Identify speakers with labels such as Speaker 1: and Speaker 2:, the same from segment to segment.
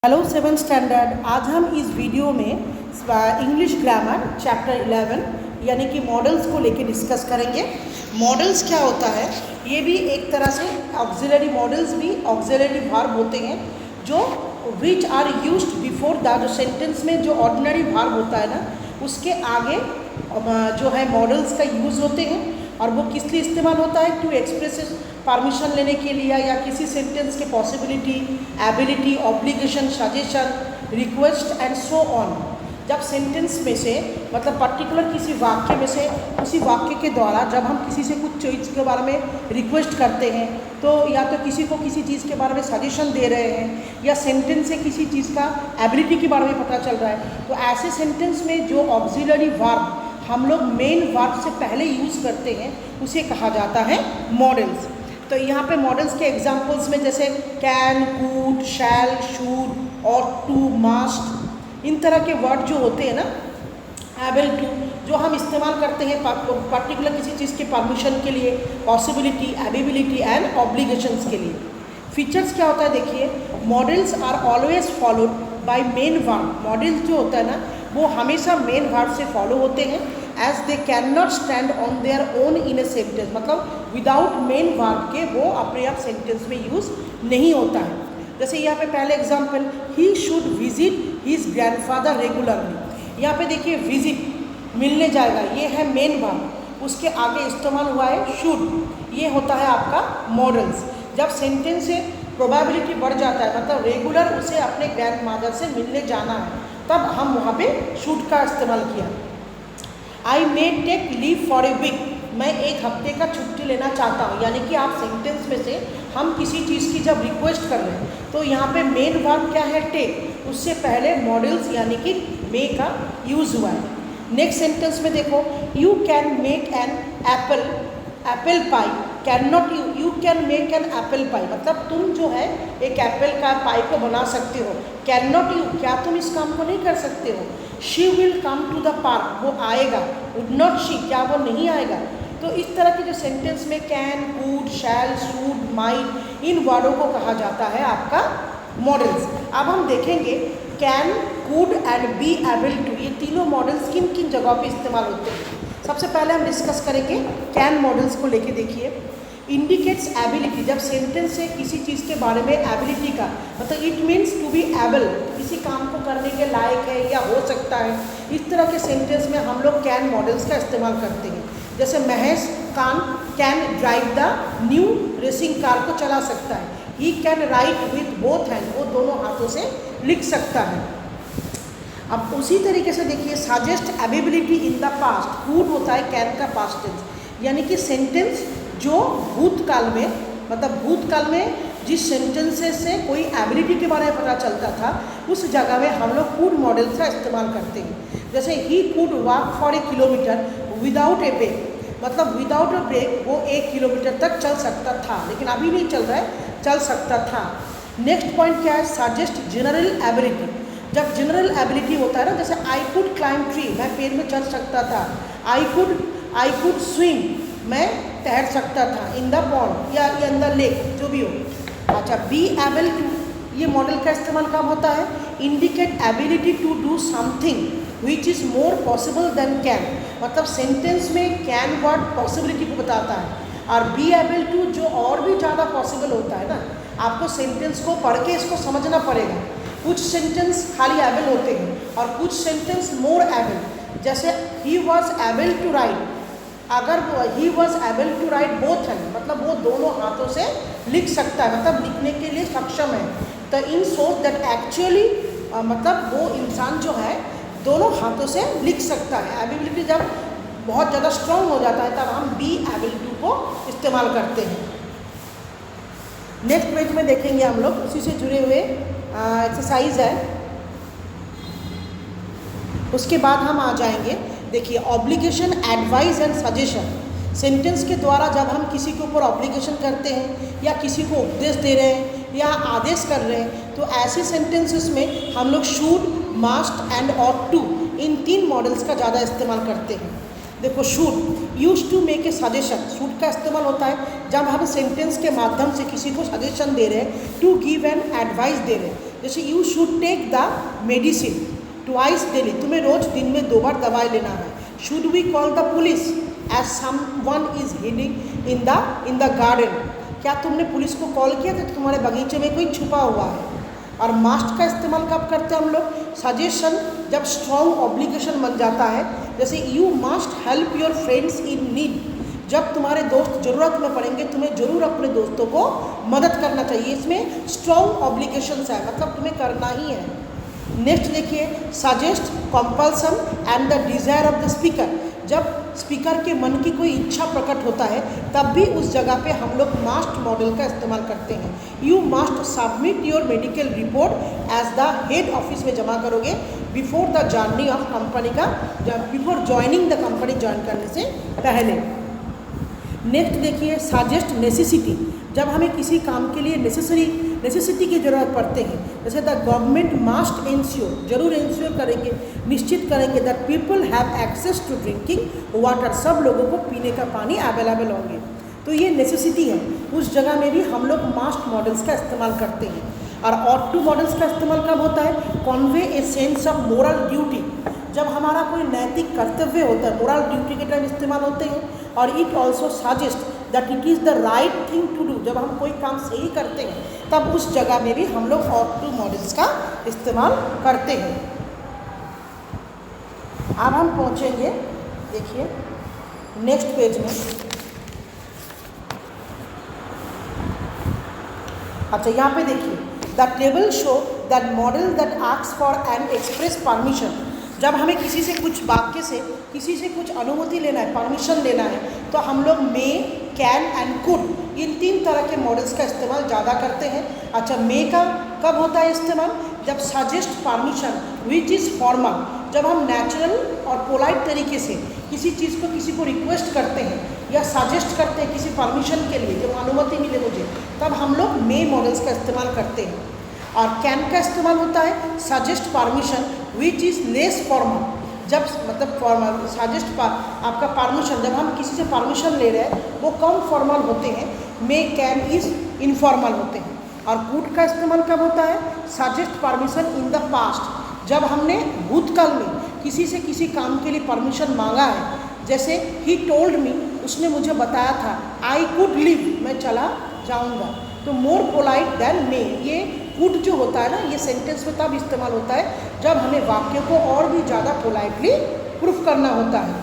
Speaker 1: Hello seven standard. आज हम इस वीडियो में इंग्लिश ग्रामर चैप्टर 11 यानी कि मॉडल्स को लेके डिस्कस करेंगे। मॉडल्स क्या होता है, ये भी एक तरह से ऑक्सिलरी मॉडल्स भी ऑक्सिलरी वर्ब होते हैं जो which are used before the जो सेंटेंस में जो ऑर्डिनरी वर्ब होता है ना उसके आगे जो है मॉडल्स का यूज़ होते हैं। और वो किस लिए इस्तेमाल होता है, टू एक्सप्रेस परमिशन लेने के लिए या किसी सेंटेंस के possibility, ability, obligation, suggestion, request and so on. जब सेंटेंस में से मतलब पर्टिकुलर किसी वाक्य में से उसी वाक्य के द्वारा जब हम किसी से कुछ चीज़ के बारे में रिक्वेस्ट करते हैं तो या तो किसी को किसी चीज़ के बारे में सजेशन दे रहे हैं या सेंटेंस से किसी चीज़ का एबिलिटी के बारे में पता चल रहा है, तो ऐसे सेंटेंस में जो ऑक्सिलरी वर्ब हम लोग मेन वर्ब से पहले यूज़ करते हैं उसे कहा जाता है मॉडल्स। तो यहाँ पे मॉडल्स के एग्जांपल्स में जैसे कैन, कूड, शैल, शुड और टू, मास्ट, इन तरह के वर्ड जो होते हैं ना, एबल टू, जो हम इस्तेमाल करते हैं पर्टिकुलर किसी चीज़ के परमिशन के लिए, पॉसिबिलिटी, एबिलिटी एंड ऑब्लिगेशंस के लिए। फीचर्स क्या होता है देखिए, modals are always followed by main verb. Modals जो होता है ना वो हमेशा मेन वर्ब से फॉलो होते हैं, as they can not stand on their own in a sentence. मतलब विदाउट मेन वर्ब के वो अपने आप सेंटेंस में यूज़ नहीं होता है। जैसे यहाँ पे पहले example, he should visit his grandfather regularly. यहाँ पे देखिए विजिट, मिलने जाएगा, ये है मेन वर्ब, उसके आगे इस्तेमाल हुआ है शुड, ये होता है आपका मॉडल्स। जब सेंटेंस से प्रोबेबिलिटी बढ़ जाता है मतलब रेगुलर उसे अपने ग्रैंडमदर से मिलने जाना है, तब हम वहाँ पे शुड का इस्तेमाल किया। I may take leave for a week, मैं एक हफ्ते का छुट्टी लेना चाहता हूँ। यानी कि आप सेंटेंस में से हम किसी चीज़ की जब रिक्वेस्ट कर रहे हैं तो यहाँ पे मेन वर्ब क्या है, टेक, उससे पहले मॉडल्स यानी कि मे का यूज़ हुआ है। नेक्स्ट सेंटेंस में देखो, you can make an apple pie, can not you can make an apple pie, मतलब तुम जो है एक एप्पल का पाई को बना सकते हो। कैन नॉट यू, क्या तुम इस काम को नहीं कर सकते हो। She will come to the park, वो आएगा। वुड नॉट शी, क्या वो नहीं आएगा। तो इस तरह के जो सेंटेंस में can, could, shall, should, might, इन वर्डों को कहा जाता है आपका मॉडल्स। अब हम देखेंगे can, could and be able to, ये तीनों मॉडल्स किन किन जगहों पे इस्तेमाल होते हैं। सबसे पहले हम डिस्कस करेंगे कैन मॉडल्स को लेके। देखिए, इंडिकेट्स एबिलिटी, जब सेंटेंस से किसी चीज़ के बारे में एबिलिटी का मतलब it means to be able, किसी काम को करने के लायक है या हो सकता है, इस तरह के सेंटेंस में हम लोग कैन मॉडल्स का इस्तेमाल करते हैं। जैसे Mahesh can drive the new racing car को चला सकता है। He can write with both hand, वो दोनों हाथों से लिख सकता है। अब उसी तरीके से देखिए, suggest ability in the past, could होता है कैन का पास्ट टेंस, यानी कि सेंटेंस जो भूतकाल में मतलब भूतकाल में जिस सेंटेंसेस से कोई एबिलिटी के बारे में पता चलता था उस जगह में हम लोग कूड मॉडल का इस्तेमाल करते हैं। जैसे he could walk for a kilometer without a break, मतलब विदाउट ए ब्रेक वो 1 किलोमीटर तक चल सकता था, लेकिन अभी नहीं चल रहा है, चल सकता था। नेक्स्ट पॉइंट क्या है, सजेस्ट जनरल एबिलिटी। जब जनरल एबिलिटी होता है ना, जैसे आई कुड क्लाइंब ट्री, मैं पेड़ में चढ़ सकता था। आई कुड स्विम, मैं तैर सकता था। इन द पॉन्ड या इन द लेक, जो भी हो। अच्छा, बी एबल टू, ये मॉडल का इस्तेमाल कब होता है, indicate ability to do something which is more possible than can, मतलब सेंटेंस में कैन वर्ड पॉसिबिलिटी को बताता है और बी एबल टू जो और भी ज़्यादा पॉसिबल होता है ना। आपको सेंटेंस को पढ़ के इसको समझना पड़ेगा। कुछ सेंटेंस खाली एबल होते हैं और कुछ सेंटेंस मोर एबल। जैसे he was able to write, अगर he was able to write both hand, मतलब वो दोनों हाथों से लिख सकता है, मतलब लिखने के लिए सक्षम है। तो इन सोच दैट एक्चुअली मतलब वो इंसान जो है दोनों हाथों से लिख सकता है। एबिलिटी जब बहुत ज़्यादा स्ट्रांग हो जाता है तब हम बी एबल टू को इस्तेमाल करते हैं। नेक्स्ट पेज में देखेंगे हम लोग, उसी से जुड़े हुए एक्सरसाइज है, उसके बाद हम आ जाएंगे। देखिए, obligation, advice and suggestion. Sentence के द्वारा जब हम किसी के ऊपर ऑब्लिगेशन करते हैं या किसी को उपदेश दे रहे हैं या आदेश कर रहे हैं तो ऐसे सेंटेंसेस में हम लोग should, must and ought to, इन 3 मॉडल्स का ज़्यादा इस्तेमाल करते हैं। देखो, should, use to make a suggestion, should का इस्तेमाल होता है जब हम सेंटेंस के माध्यम से किसी को सजेशन दे रहे हैं, टू गिव एन एडवाइस दे रहे हैं। जैसे you should take the medicine twice daily, तुम्हें रोज दिन में 2 बार दवाई लेना है। Should we call the police as someone is hiding in the garden, क्या तुमने पुलिस को कॉल किया था तुम्हारे बगीचे में कोई छुपा हुआ है। और मास्ट का इस्तेमाल कब करते हैं हम लोग, सजेशन जब स्ट्रॉन्ग ऑब्लिगेशन बन जाता है, जैसे you must help your friends in need, जब तुम्हारे दोस्त ज़रूरत में पड़ेंगे तुम्हें ज़रूर अपने दोस्तों को मदद करना चाहिए। इसमें स्ट्रॉन्ग ऑब्लिगेशंस है, मतलब तुम्हें करना ही है। नेक्स्ट देखिए, suggest, compulsion and the desire of the speaker, जब स्पीकर के मन की कोई इच्छा प्रकट होता है तब भी उस जगह पे हम लोग मास्ट मॉडल का इस्तेमाल करते हैं। You must submit your medical report as the head office में जमा करोगे before the journey of company का, before joining the company join करने से पहले। नेक्स्ट देखिए, सजेस्ट नेसेसिटी, जब हमें किसी काम के लिए नेसेसिटी की ज़रूरत पड़ते हैं, जैसे द गवर्नमेंट मस्ट इंश्योर, जरूर इंश्योर करेंगे, निश्चित करेंगे that people have access to drinking water, सब लोगों को पीने का पानी अवेलेबल होंगे। तो ये नेसेसिटी है, उस जगह में भी हम लोग मास्ट मॉडल्स का इस्तेमाल करते हैं। और ऑट टू मॉडल्स का इस्तेमाल कब होता है, Conway a sense of moral duty, जब हमारा कोई नैतिक कर्तव्य होता है, मोरल ड्यूटी के टाइम इस्तेमाल होते हैं। और it also suggest that it is the right thing to do, जब हम कोई काम सही करते हैं तब उस जगह में भी हम लोग ऑट टू मॉडल्स का इस्तेमाल करते हैं। अब हम पहुँचेंगे, देखिए नेक्स्ट पेज में। अच्छा, यहाँ पे देखिए, the table show that model that asks for an express permission, जब हमें किसी से कुछ वाक्य से किसी से कुछ अनुमति लेना है, परमिशन लेना है, तो हम लोग मे, कैन एंड कुड, इन 3 तरह के मॉडल्स का इस्तेमाल ज़्यादा करते हैं। अच्छा, मे का कब होता है इस्तेमाल, जब suggest permission which is formal, जब हम नेचुरल और पोलाइट तरीके से किसी चीज़ को किसी को रिक्वेस्ट करते हैं या सजेस्ट करते हैं किसी परमिशन के लिए, जब अनुमति मिले मुझे, तब हम लोग मे मॉडल्स का इस्तेमाल करते हैं। और कैन का इस्तेमाल होता है suggest permission which is less formal, जब मतलब फॉर्मल सजेस्ट आपका परमिशन, जब हम किसी से परमिशन ले रहे हैं वो कम फॉर्मल होते हैं, मे कैन इज़ इनफॉर्मल होते हैं। और कुड का इस्तेमाल कब होता है, suggest permission in the past, जब हमने भूतकाल में किसी से किसी काम के लिए परमिशन मांगा है, जैसे ही टोल्ड मी, उसने मुझे बताया था, आई कुड लिव, मैं चला जाऊँगा, तो मोर पोलाइट देन मे, ये कुड जो होता है ना, ये सेंटेंस में तब इस्तेमाल होता है जब हमें वाक्य को और भी ज़्यादा पोलाइटली प्रूफ करना होता है।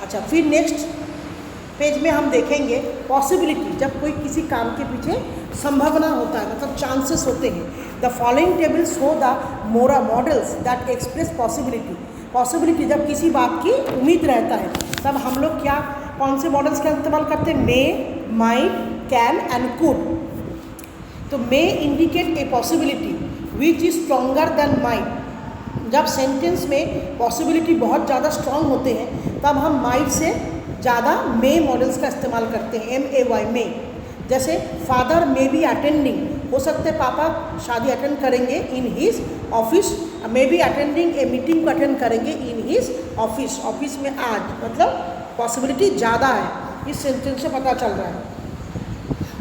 Speaker 1: अच्छा, फिर नेक्स्ट पेज में हम देखेंगे पॉसिबिलिटी, जब कोई किसी काम के पीछे संभावना होता है, मतलब चांसेस होते हैं। The following table show the more modals that express possibility, possibility जब किसी बात की उम्मीद रहता है तब हम लोग क्या, कौन से मॉडल्स का इस्तेमाल करते हैं, may, might, can and could. तो may indicate a possibility which is stronger than might, जब सेंटेंस में पॉसिबिलिटी बहुत ज़्यादा स्ट्रॉन्ग होते हैं तब हम माइट से ज़्यादा मे मॉडल्स का इस्तेमाल करते हैं, MAY मे। जैसे फादर मे बी अटेंडिंग, हो सकते पापा शादी अटेंड करेंगे in his office, may be attending a meeting को अटेंड करेंगे इन हिज ऑफिस, ऑफिस में आज, मतलब पॉसिबिलिटी ज़्यादा है, इस सेंटेंस से पता चल रहा है।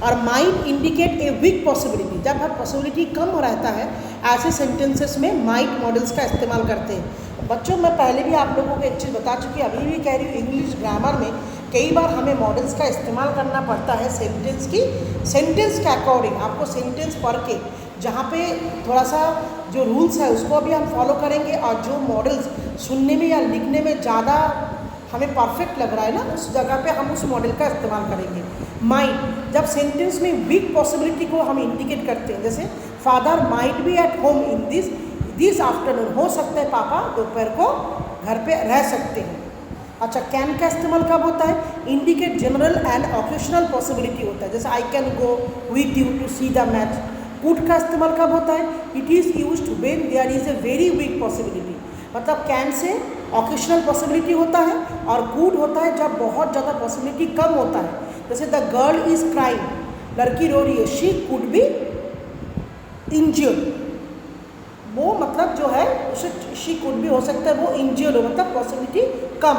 Speaker 1: और might indicate a weak possibility, जब हम पॉसिबिलिटी कम रहता है ऐसे सेंटेंसेस में माइट मॉडल्स का इस्तेमाल करते हैं। बच्चों, मैं पहले भी आप लोगों को एक चीज़ बता चुकी, अभी भी कह रही हूँ, इंग्लिश ग्रामर में कई बार हमें मॉडल्स का इस्तेमाल करना पड़ता है सेंटेंस के अकॉर्डिंग। आपको सेंटेंस पढ़ के जहाँ पे थोड़ा सा जो रूल्स है उसको भी हम फॉलो करेंगे, और जो मॉडल्स सुनने में या लिखने में ज़्यादा हमें परफेक्ट लग रहा है ना, उस जगह पे हम उस मॉडल का इस्तेमाल करेंगे। माइट, जब सेंटेंस में वीक पॉसिबिलिटी को हम इंडिकेट करते हैं, जैसे father might be at home in this afternoon, हो सकता है पापा दोपहर को घर पे रह सकते हैं। अच्छा, कैन का इस्तेमाल कब होता है, indicate general and occasional possibility होता है, जैसे I can go with you to see the match. Could का इस्तेमाल कब होता है, it is used when there is a very weak possibility, मतलब कैन से ऑकेशनल पॉसिबिलिटी होता है और कुड होता है जब बहुत ज़्यादा पॉसिबिलिटी कम होता है। जैसे द गर्ल इज़ क्राइंग, लड़की रो रही है, शी कुड बी इंज्योर्ड, वो मतलब जो है उसे शी कुड भी हो सकता है वो इंज्योर्ड हो, मतलब पॉसिबिलिटी कम।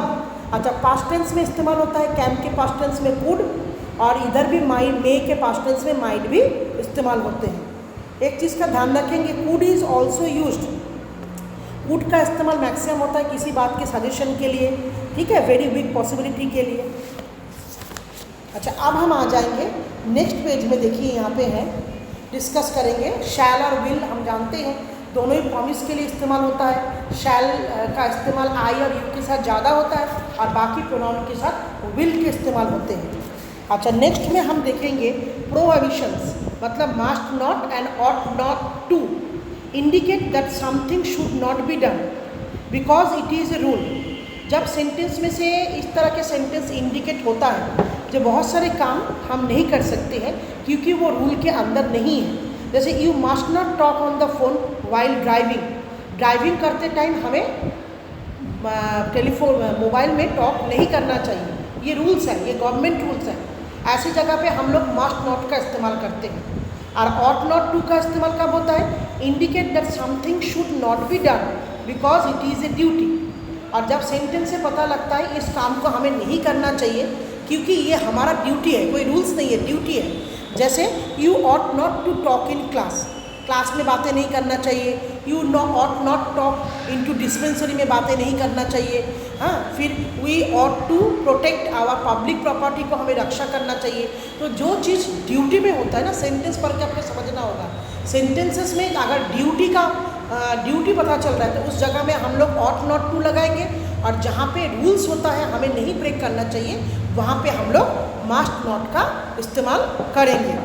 Speaker 1: अच्छा, पास्ट टेंस में इस्तेमाल होता है, कैन के पास्ट टेंस में कुड, और इधर भी माइट, मे के पास्ट टेंस में माइट भी इस्तेमाल होते हैं। एक चीज़ का ध्यान रखेंगे, could is also used. Could का इस्तेमाल मैक्सिमम होता है किसी बात के सजेशन के लिए, ठीक है, वेरी बिग पॉसिबिलिटी के लिए। अच्छा, अब हम आ जाएंगे नेक्स्ट पेज में। देखिए यहाँ पे है, डिस्कस करेंगे शैल और विल। हम जानते हैं दोनों ही प्रॉमिस के लिए इस्तेमाल होता है। शैल का इस्तेमाल आई और यू के साथ ज़्यादा होता है और बाकी प्रोनाउन के साथ विल के इस्तेमाल होते हैं। अच्छा, नेक्स्ट में हम देखेंगे प्रोहिबिशंस, मतलब must not and ought not to indicate that something should not be done because it is a rule. जब सेंटेंस में से इस तरह के सेंटेंस इंडिकेट होता है जो बहुत सारे काम हम नहीं कर सकते हैं क्योंकि वो रूल के अंदर नहीं है। जैसे you must not talk on the phone while driving. Driving करते टाइम हमें टेलीफोन मोबाइल में टॉक नहीं करना चाहिए, ये रूल्स है, ये गवर्नमेंट रूल्स है। ऐसी जगह पे हम लोग मस्ट नॉट का इस्तेमाल करते हैं। और ऑट नॉट टू का इस्तेमाल कब होता है? Indicate that something should not be done because it is a duty. और जब सेंटेंस से पता लगता है इस काम को हमें नहीं करना चाहिए क्योंकि ये हमारा ड्यूटी है, कोई रूल्स नहीं है, ड्यूटी है। जैसे you ought not to talk in class, class में बातें नहीं करना चाहिए। You ought not talk into dispensary में बातें नहीं करना चाहिए। हाँ, फिर we ought to protect our public property, को हमें रक्षा करना चाहिए। तो जो चीज़ ड्यूटी में होता है ना, सेंटेंस पढ़ के आपको समझना होगा। सेंटेंसेस में अगर ड्यूटी पता चल रहा है तो उस जगह में हम लोग ऑट नॉट टू लगाएंगे, और जहाँ पे रूल्स होता है हमें नहीं ब्रेक करना चाहिए वहाँ पे हम लोग मस्ट नॉट का इस्तेमाल करेंगे।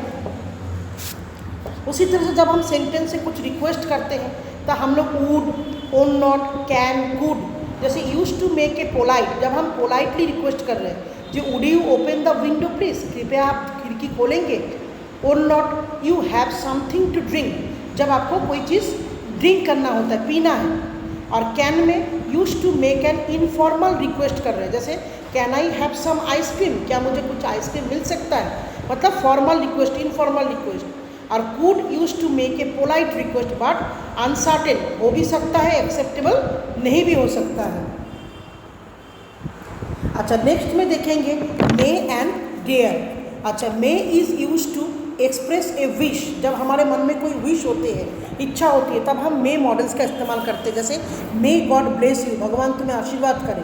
Speaker 1: उसी तरह से जब हम सेंटेंस से कुछ रिक्वेस्ट करते हैं तो हम लोग would, won't, can, could, जैसे use to make a polite, जब हम पोलाइटली रिक्वेस्ट कर रहे हैं, जो would you open the window please, कृपया आप खिड़की खोलेंगे। Won't, you have something to drink, जब आपको कोई चीज़ ड्रिंक करना होता है, पीना है। और कैन में use to make an informal request कर रहे हैं, जैसे can I have some ice cream, क्या मुझे कुछ आइसक्रीम मिल सकता है, मतलब फॉर्मल रिक्वेस्ट, इनफॉर्मल रिक्वेस्ट। और could use to make a polite request but uncertain, हो भी सकता है, एक्सेप्टेबल नहीं भी हो सकता है। अच्छा, नेक्स्ट में देखेंगे मे एंड डेयर। अच्छा, may is use to express a wish, जब हमारे मन में कोई विश होते हैं, इच्छा होती है, तब हम मे मॉडल्स का इस्तेमाल करते हैं। जैसे मे गॉड ब्लेस यू, भगवान तुम्हें आशीर्वाद करें।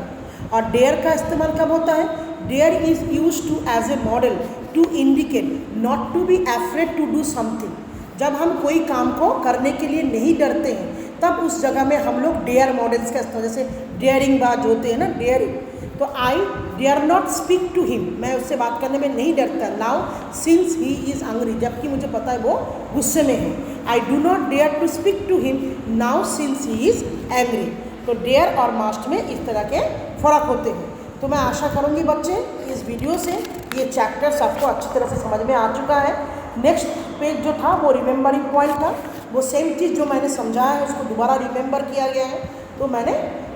Speaker 1: और डेयर का इस्तेमाल कब होता है? Dare is use to as a modal to indicate not to be afraid to do something, जब हम कोई काम को करने के लिए नहीं डरते हैं तब उस जगह में हम लोग डेयर मॉडल्स का इस्तेमाल, जैसे डेयरिंग बाज होते हैं ना, डेयरिंग। तो I dare not speak to him, मैं उससे बात करने में नहीं डरता। Now since he is angry, जबकि मुझे पता है वो गुस्से में है। I do not dare to speak to him now since he is angry. तो डेयर और मास्ट में इस तरह के फ़र्क होते हैं। तो मैं आशा करूँगी बच्चे इस वीडियो से ये चैप्टर्स आपको अच्छी तरह से समझ में आ चुका है। नेक्स्ट पेज जो था वो रिमेंबरिंग पॉइंट था, वो सेम चीज़ जो मैंने समझाया है उसको दोबारा रिमेंबर किया गया है। तो मैंने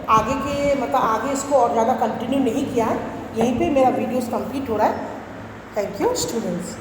Speaker 1: आगे इसको और ज़्यादा कंटिन्यू नहीं किया है, यहीं पे मेरा वीडियोस कंप्लीट हो रहा है। Thank you students.